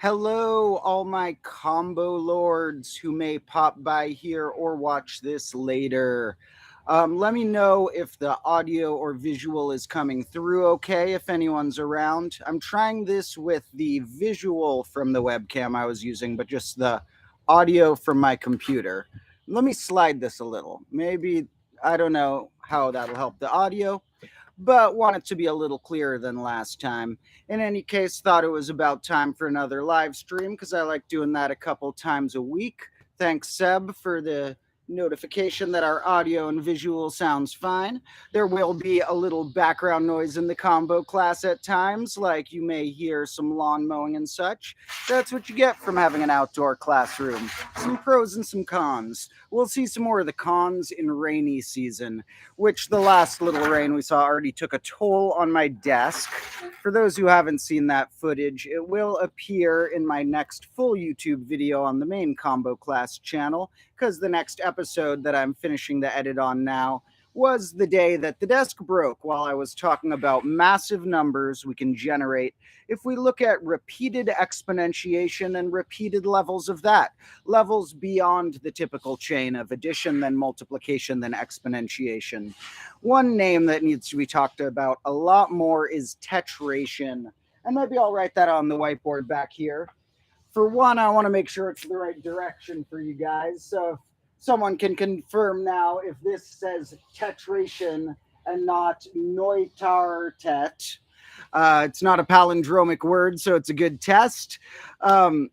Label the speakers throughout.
Speaker 1: Hello, all my combo lords who may pop by here or watch this later. Let me know if the audio or visual is coming through okay, if anyone's around. I'm trying this with the visual from the webcam I was using, but just the audio from my computer. Let me slide this a little. Maybe, I don't know how that'll help the audio, but want it to be a little clearer than last time. In any case, thought it was about time for another live stream because I like doing that a couple times a week. Thanks, Seb, for the notification that our audio and visual sounds fine. There will be a little background noise in the combo class at times, like you may hear some lawn mowing and such. That's what you get from having an outdoor classroom. Some pros and some cons. We'll see some more of the cons in rainy season, which the last little rain we saw already took a toll on my desk. For those who haven't seen that footage, it will appear in my next full YouTube video on the main combo class channel, because the next episode that I'm finishing the edit on now was the day that the desk broke while I was talking about massive numbers we can generate if we look at repeated exponentiation and repeated levels of that, levels beyond the typical chain of addition, then multiplication, then exponentiation. One name that needs to be talked about a lot more is tetration. And maybe I'll write that on the whiteboard back here. For one, I want to make sure it's the right direction for you guys. So if someone can confirm now if this says tetration and not neutartet. It's not a palindromic word, so it's a good test. Um,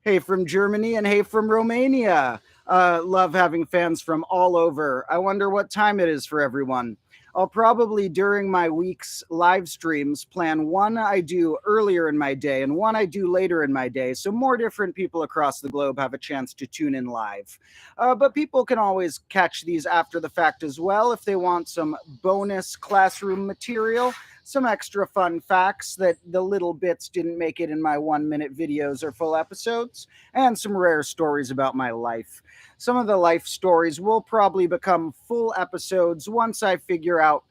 Speaker 1: hey from Germany and hey from Romania. Love having fans from all over. I wonder what time it is for everyone. I'll probably during my week's live streams plan one I do earlier in my day and one I do later in my day, so more different people across the globe have a chance to tune in live. But people can always catch these after the fact as well if they want some bonus classroom material, some extra fun facts that the little bits didn't make it in my 1 minute videos or full episodes, and some rare stories about my life. Some of the life stories will probably become full episodes once I figure out,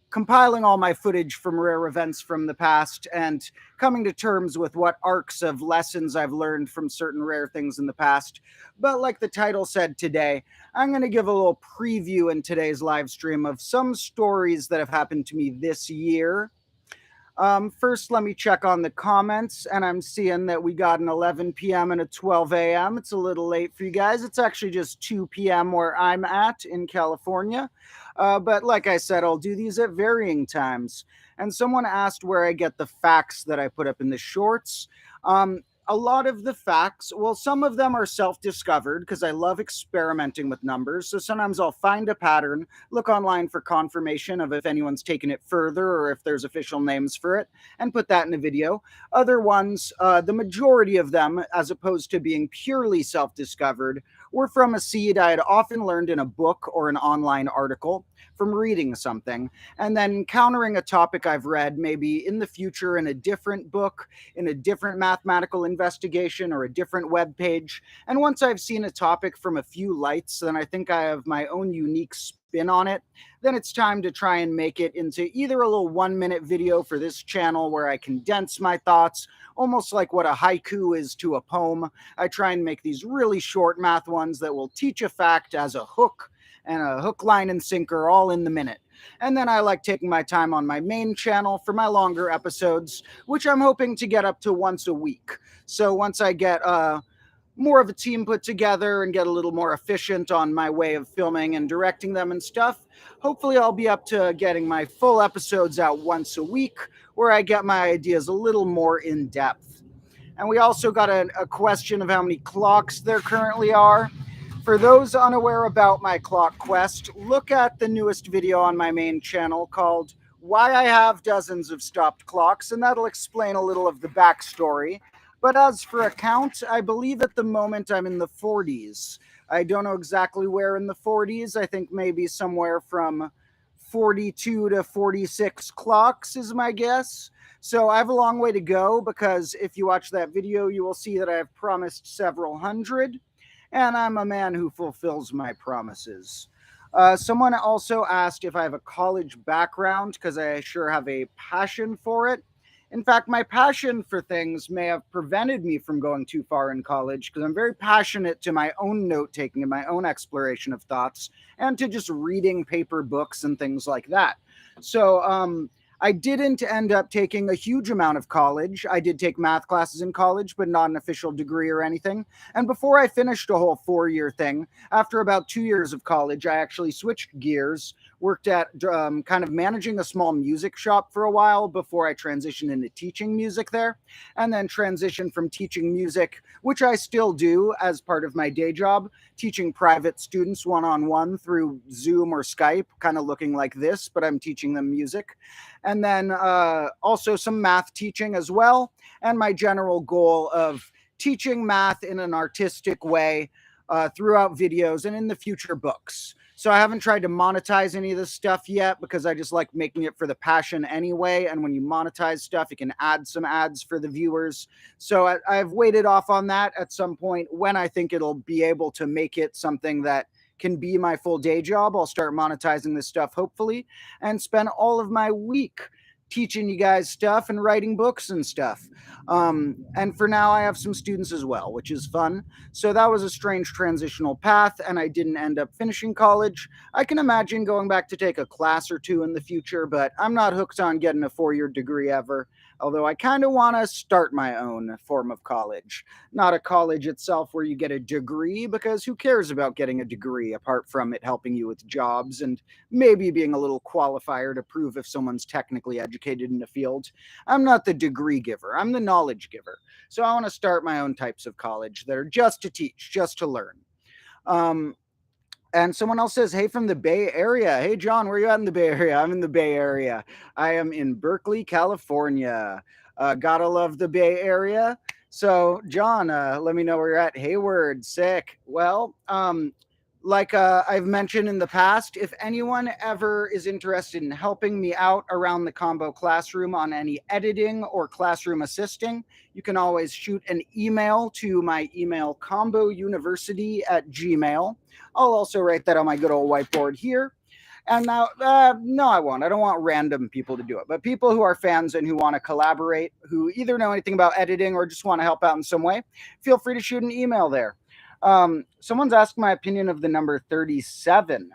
Speaker 1: compiling all my footage from rare events from the past and coming to terms with what arcs of lessons I've learned from certain rare things in the past. But like the title said today, I'm going to give a little preview in today's live stream of some stories that have happened to me this year. First, let me check on the comments, and I'm seeing that we got an 11 p.m. and a 12 a.m. It's a little late for you guys. It's actually just 2 p.m. where I'm at in California. But like I said, I'll do these at varying times. And someone asked where I get the facts that I put up in the shorts. A lot of the facts, well, some of them are self-discovered because I love experimenting with numbers. So sometimes I'll find a pattern, look online for confirmation of if anyone's taken it further or if there's official names for it, and put that in a video. Other ones, the majority of them, as opposed to being purely self-discovered, were from a seed I had often learned in a book or an online article, from reading something, and then encountering a topic I've read maybe in the future in a different book, in a different mathematical investigation, or a different web page. And once I've seen a topic from a few lights, then I think I have my own unique spin on it. Then it's time to try and make it into either a little 1 minute video for this channel where I condense my thoughts, almost like what a haiku is to a poem. I try and make these really short math ones that will teach a fact as a hook, and a hook, line, and sinker all in the minute. And then I like taking my time on my main channel for my longer episodes, which I'm hoping to get up to once a week. So once I get more of a team put together and get a little more efficient on my way of filming and directing them and stuff, hopefully I'll be up to getting my full episodes out once a week, where I get my ideas a little more in depth. And we also got a question of how many clocks there currently are. For those unaware about my clock quest, look at the newest video on my main channel called Why I Have Dozens of Stopped Clocks, and that'll explain a little of the backstory. But as for a count, I believe at the moment I'm in the 40s. I don't know exactly where in the 40s. I think maybe somewhere from 42 to 46 clocks is my guess. So I have a long way to go, because if you watch that video, you will see that I have promised several hundred. And I'm a man who fulfills my promises. Someone also asked if I have a college background, because I sure have a passion for it. In fact, my passion for things may have prevented me from going too far in college because I'm very passionate to my own note taking and my own exploration of thoughts and to just reading paper books and things like that. So, I didn't end up taking a huge amount of college. I did take math classes in college, but not an official degree or anything. And before I finished a whole 4 year thing, after about 2 years of college, I actually switched gears, worked at kind of managing a small music shop for a while before I transitioned into teaching music there, and then transitioned from teaching music, which I still do as part of my day job, teaching private students one on one through Zoom or Skype, kind of looking like this, but I'm teaching them music. And then also some math teaching as well. And my general goal of teaching math in an artistic way throughout videos and in the future books. So I haven't tried to monetize any of this stuff yet because I just like making it for the passion anyway. And when you monetize stuff, you can add some ads for the viewers. So I've waited off on that at some point when I think it'll be able to make it something that can be my full day job. I'll start monetizing this stuff hopefully and spend all of my week teaching you guys stuff and writing books and stuff. And for now, I have some students as well, which is fun. So that was a strange transitional path, and I didn't end up finishing college. I can imagine going back to take a class or two in the future, but I'm not hooked on getting a 4 year degree ever. Although I kind of want to start my own form of college. Not a college itself where you get a degree, because who cares about getting a degree apart from it helping you with jobs and maybe being a little qualifier to prove if someone's technically educated in a field. I'm not the degree giver, I'm the knowledge giver. So I want to start my own types of college that are just to teach, just to learn. And someone else says, hey, from the Bay Area. Hey, John, where are you at in the Bay Area? I'm in the Bay Area. I am in Berkeley, California. Gotta love the Bay Area. So, John, let me know where you're at. Hayward, sick. Well, like I've mentioned in the past, if anyone ever is interested in helping me out around the Combo Classroom on any editing or classroom assisting, you can always shoot an email to my email combouniversity@gmail. I'll also write that on my good old whiteboard here. And now, no, I won't. I don't want random people to do it, but people who are fans and who want to collaborate, who either know anything about editing or just want to help out in some way, feel free to shoot an email there. Someone's asked my opinion of the number 37.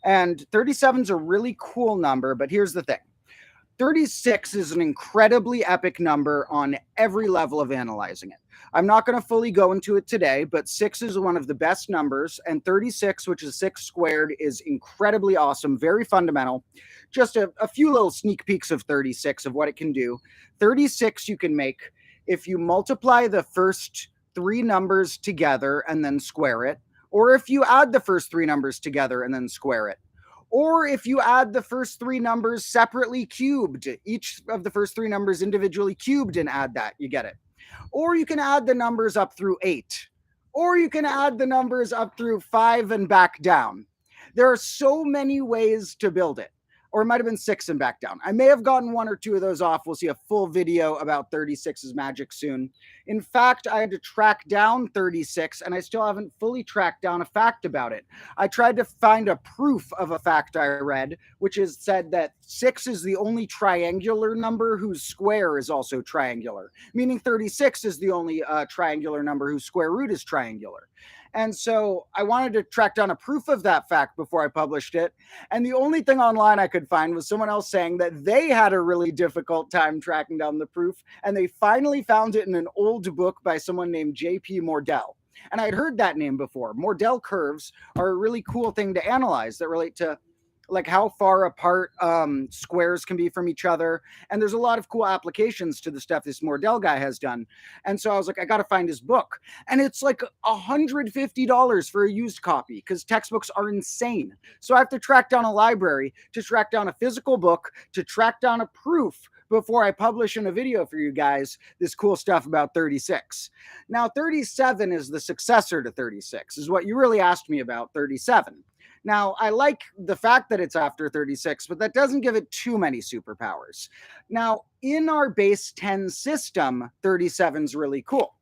Speaker 1: And 37 is a really cool number, but here's the thing. 36 is an incredibly epic number on every level of analyzing it. I'm not going to fully go into it today, but 6 is one of the best numbers, and 36, which is 6 squared, is incredibly awesome, very fundamental. Just a few little sneak peeks of 36 of what it can do. 36 you can make if you multiply the first 3 numbers together and then square it, or if you add the first 3 numbers together and then square it, or if you add the first 3 numbers separately cubed, each of the first 3 numbers individually cubed and add that, you get it. Or you can add the numbers up through 8, or you can add the numbers up through 5 and back down. There are so many ways to build it. Or it might have been 6 and back down. I may have gotten 1 or 2 of those off. We'll see a full video about 36's magic soon. In fact, I had to track down 36, and I still haven't fully tracked down a fact about it. I tried to find a proof of a fact I read, which is said that 6 is the only triangular number whose square is also triangular, meaning 36 is the only triangular number whose square root is triangular. And so I wanted to track down a proof of that fact before I published it. And the only thing online I could find was someone else saying that they had a really difficult time tracking down the proof. And they finally found it in an old book by someone named J.P. Mordell. And I'd heard that name before. Mordell curves are a really cool thing to analyze that relate to like how far apart squares can be from each other. And there's a lot of cool applications to the stuff this Mordell guy has done. And so I was like, I got to find his book. And it's like $150 for a used copy because textbooks are insane. So I have to track down a library, to track down a physical book, to track down a proof before I publish in a video for you guys this cool stuff about 36. Now, 37 is the successor to 36, is what you really asked me about 37. Now, I like the fact that it's after 36, but that doesn't give it too many superpowers. Now, in our base 10 system, 37 is really cool.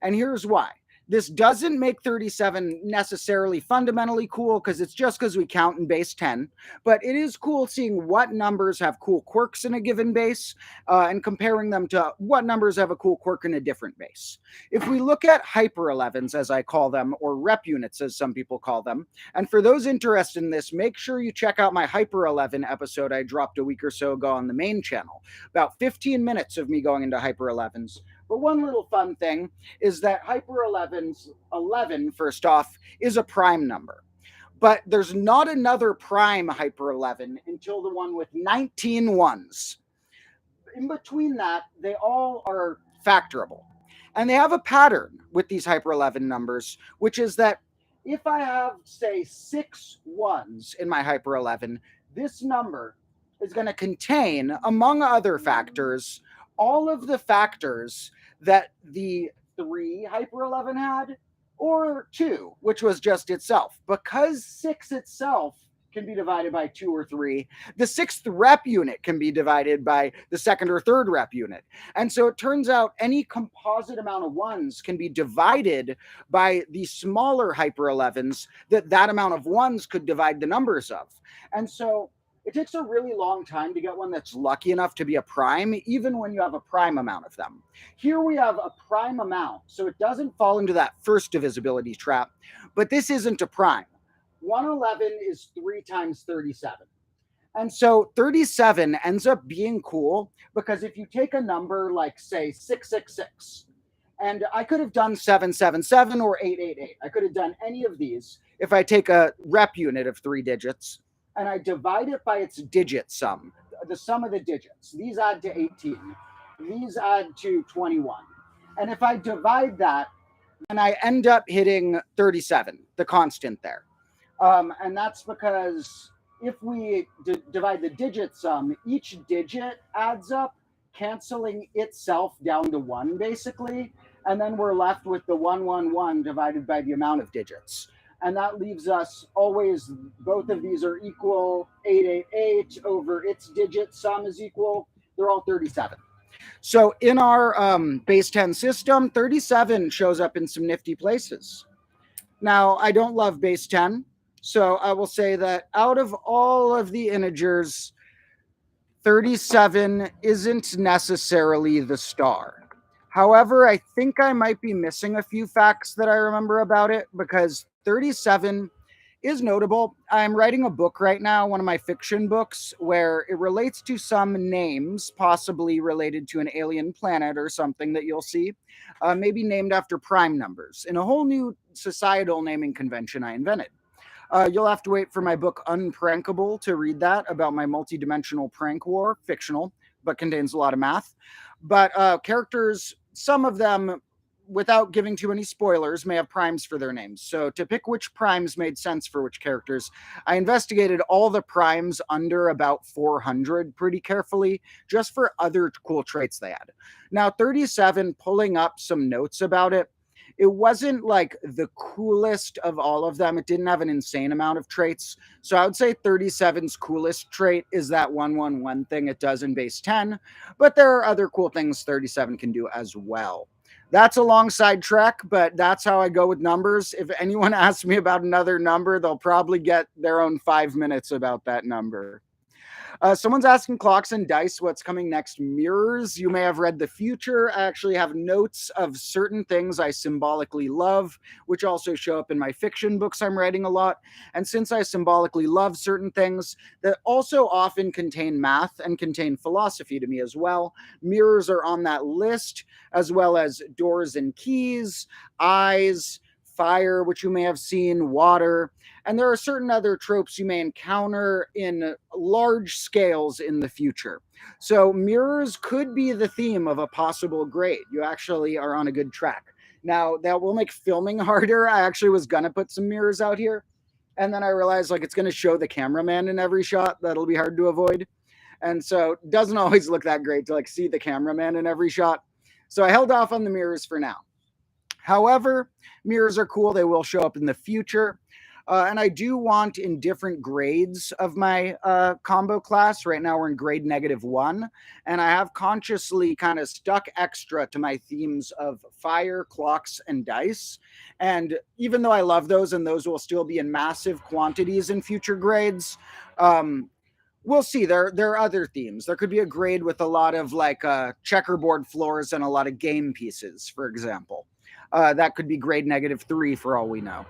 Speaker 1: And here's why. This doesn't make 37 necessarily fundamentally cool because it's just because we count in base 10, but it is cool seeing what numbers have cool quirks in a given base and comparing them to what numbers have a cool quirk in a different base. If we look at hyper 11s, as I call them, or rep units, as some people call them, and for those interested in this, make sure you check out my hyper 11 episode I dropped a week or so ago on the main channel. About 15 minutes of me going into hyper 11s. But one little fun thing is that hyper 11's 11, first off, is a prime number. But there's not another prime hyper 11 until the one with 19 ones. In between that, they all are factorable. And they have a pattern with these hyper 11 numbers, which is that if I have, say, 6 ones in my hyper 11, this number is going to contain, among other factors, all of the factors that the 3 hyper 11 had, or 2, which was just itself. Because 6 itself can be divided by 2 or 3, the 6th rep unit can be divided by the 2nd or 3rd rep unit. And so it turns out any composite amount of ones can be divided by the smaller hyper 11s that amount of ones could divide the numbers of. And so it takes a really long time to get one that's lucky enough to be a prime, even when you have a prime amount of them. Here we have a prime amount, so it doesn't fall into that first divisibility trap, but this isn't a prime. 111 is 3 times 37. And so 37 ends up being cool because if you take a number like, say, 666, and I could have done 777 or 888. I could have done any of these if I take a rep unit of 3 digits and I divide it by its digit sum, the sum of the digits. These add to 18. These add to 21. And if I divide that, then I end up hitting 37, the constant there. And that's because if we divide the digit sum, each digit adds up, canceling itself down to 1, basically. And then we're left with the 111 divided by the amount of digits. And that leaves us always, both of these are equal, 888 over its digit sum is equal, they're all 37. So in our base 10 system, 37 shows up in some nifty places. Now, I don't love base 10, so I will say that out of all of the integers, 37 isn't necessarily the star. However, I think I might be missing a few facts that I remember about it because 37 is notable. I'm writing a book right now, one of my fiction books, where it relates to some names, possibly related to an alien planet or something that you'll see, maybe named after prime numbers, in a whole new societal naming convention I invented. You'll have to wait for my book Unprankable to read that, about my multidimensional prank war, fictional, but contains a lot of math. But characters, some of them, without giving too many spoilers, may have primes for their names. So to pick which primes made sense for which characters, I investigated all the primes under about 400 pretty carefully, just for other cool traits they had. Now, 37, pulling up some notes about it, it wasn't like the coolest of all of them. It didn't have an insane amount of traits. So I would say 37's coolest trait is that 111 thing it does in base 10, but there are other cool things 37 can do as well. That's a long sidetrack, but that's how I go with numbers. If anyone asks me about another number, they'll probably get their own 5 minutes about that number. Someone's asking Clocks and Dice what's coming next. Mirrors. You may have read the future. I actually have notes of certain things I symbolically love, which also show up in my fiction books I'm writing a lot. And since I symbolically love certain things that also often contain math and contain philosophy to me as well, mirrors are on that list, as well as doors and keys, eyes, fire, which you may have seen, water, and there are certain other tropes you may encounter in large scales in the future. So mirrors could be the theme of a possible grade. You actually are on a good track. Now, that will make filming harder. I actually was going to put some mirrors out here, and then I realized it's going to show the cameraman in every shot. That'll be hard to avoid. And so it doesn't always look that great to see the cameraman in every shot. So I held off on the mirrors for now. However, mirrors are cool. They will show up in the future. And I do want in different grades of my combo class. Right now we're in grade -1. And I have consciously kind of stuck extra to my themes of fire, clocks, and dice. And even though I love those and those will still be in massive quantities in future grades, we'll see. There are other themes. There could be a grade with a lot of like checkerboard floors and a lot of game pieces, for example. That could be grade -3 for all we know.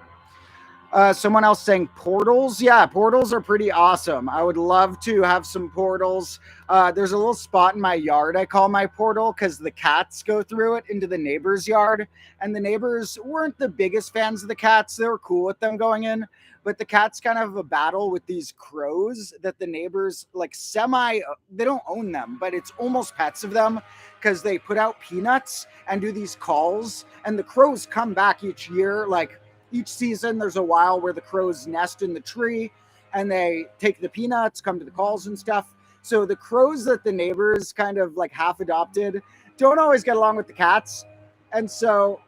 Speaker 1: Someone else saying portals. Yeah, portals are pretty awesome. I would love to have some portals. There's a little spot in my yard I call my portal because the cats go through it into the neighbor's yard. And the neighbors weren't the biggest fans of the cats. They were cool with them going in. But the cats kind of have a battle with these crows that the neighbors like they don't own them, but it's almost pets of them because they put out peanuts and do these calls. And the crows come back each year, like each season. There's a while where the crows nest in the tree and they take the peanuts, come to the calls and stuff. So the crows that the neighbors kind of like half adopted don't always get along with the cats. And so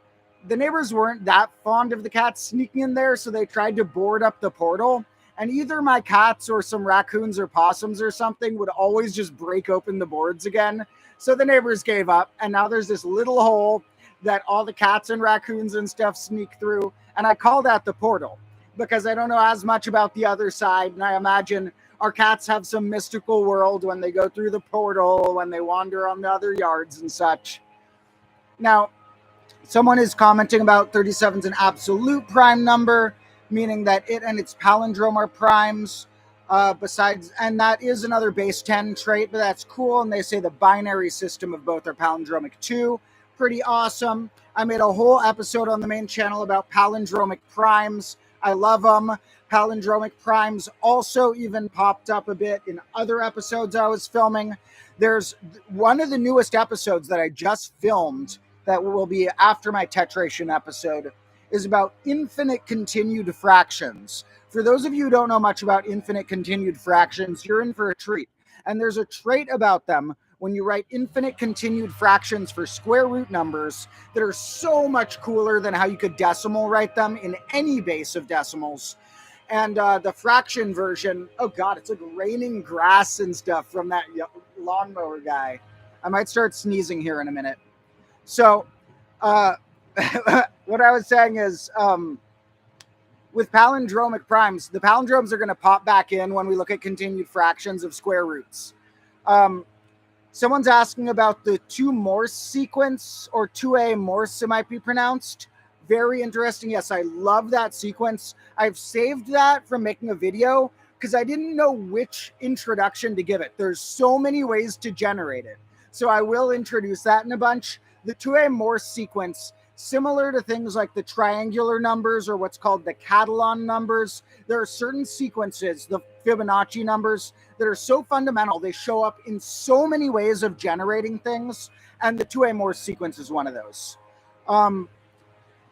Speaker 1: the neighbors weren't that fond of the cats sneaking in there. So they tried to board up the portal. And either my cats or some raccoons or possums or something would always just break open the boards again. So the neighbors gave up. And now there's this little hole that all the cats and raccoons and stuff sneak through. And I call that the portal because I don't know as much about the other side. And I imagine our cats have some mystical world when they go through the portal, when they wander on the other yards and such. Now, someone is commenting about 37 is an absolute prime number, meaning that it and its palindrome are primes. And that is another base 10 trait, but that's cool. And they say the binary system of both are palindromic too. Pretty awesome. I made a whole episode on the main channel about palindromic primes. I love them. Palindromic primes also even popped up a bit in other episodes I was filming. There's one of the newest episodes that I just filmed that will be after my tetration episode is about infinite continued fractions. For those of you who don't know much about infinite continued fractions, you're in for a treat. And there's a trait about them when you write infinite continued fractions for square root numbers that are so much cooler than how you could decimal write them in any base of decimals. And the fraction version, oh God, it's like raining grass and stuff from that lawnmower guy. I might start sneezing here in a minute. So what I was saying is with palindromic primes, the palindromes are going to pop back in when we look at continued fractions of square roots. Someone's asking about the 2 Morse sequence, or 2A Morse, it might be pronounced. Very interesting. Yes, I love that sequence. I've saved that from making a video because I didn't know which introduction to give it. There's so many ways to generate it. So I will introduce that in a bunch. The 2A Morse sequence, similar to things like the triangular numbers or what's called the Catalan numbers, there are certain sequences, the Fibonacci numbers, that are so fundamental. They show up in so many ways of generating things, and the 2A Morse sequence is one of those.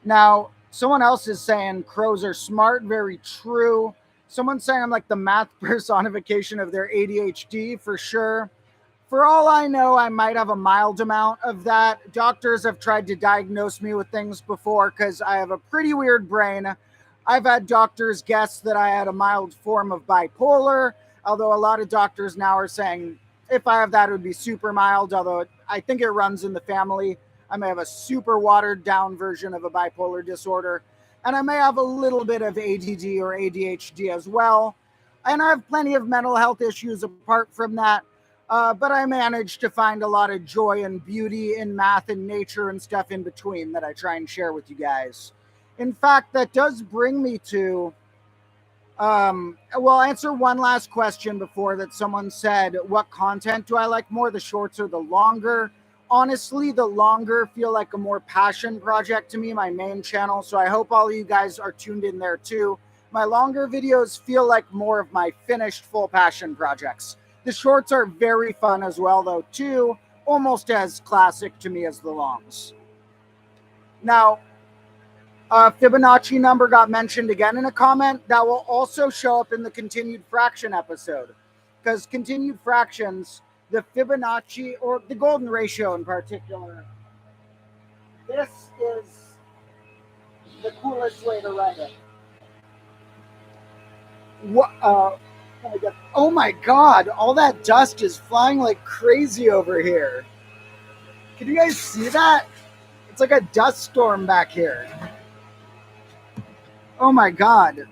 Speaker 1: Now, someone else is saying crows are smart. Very true. Someone's saying I'm like the math personification of their ADHD, for sure. For all I know, I might have a mild amount of that. Doctors have tried to diagnose me with things before because I have a pretty weird brain. I've had doctors guess that I had a mild form of bipolar, although a lot of doctors now are saying if I have that, it would be super mild, although I think it runs in the family. I may have a super watered down version of a bipolar disorder, and I may have a little bit of ADD or ADHD as well. And I have plenty of mental health issues apart from that. But I managed to find a lot of joy and beauty in math and nature and stuff in between that I try and share with you guys. In fact, that does bring me to, I'll answer one last question before that. Someone said, what content do I like more, the shorts or the longer? Honestly, the longer feel like a more passion project to me, my main channel. So I hope all of you guys are tuned in there too. My longer videos feel like more of my finished full passion projects. The shorts are very fun as well, though, too. Almost as classic to me as the longs. Now, Fibonacci number got mentioned again in a comment. That will also show up in the continued fraction episode. Because continued fractions, the Fibonacci, or the golden ratio in particular, this is the coolest way to write it. What? Oh my God! All that dust is flying like crazy over here. Can you guys see that? It's like a dust storm back here. Oh my God!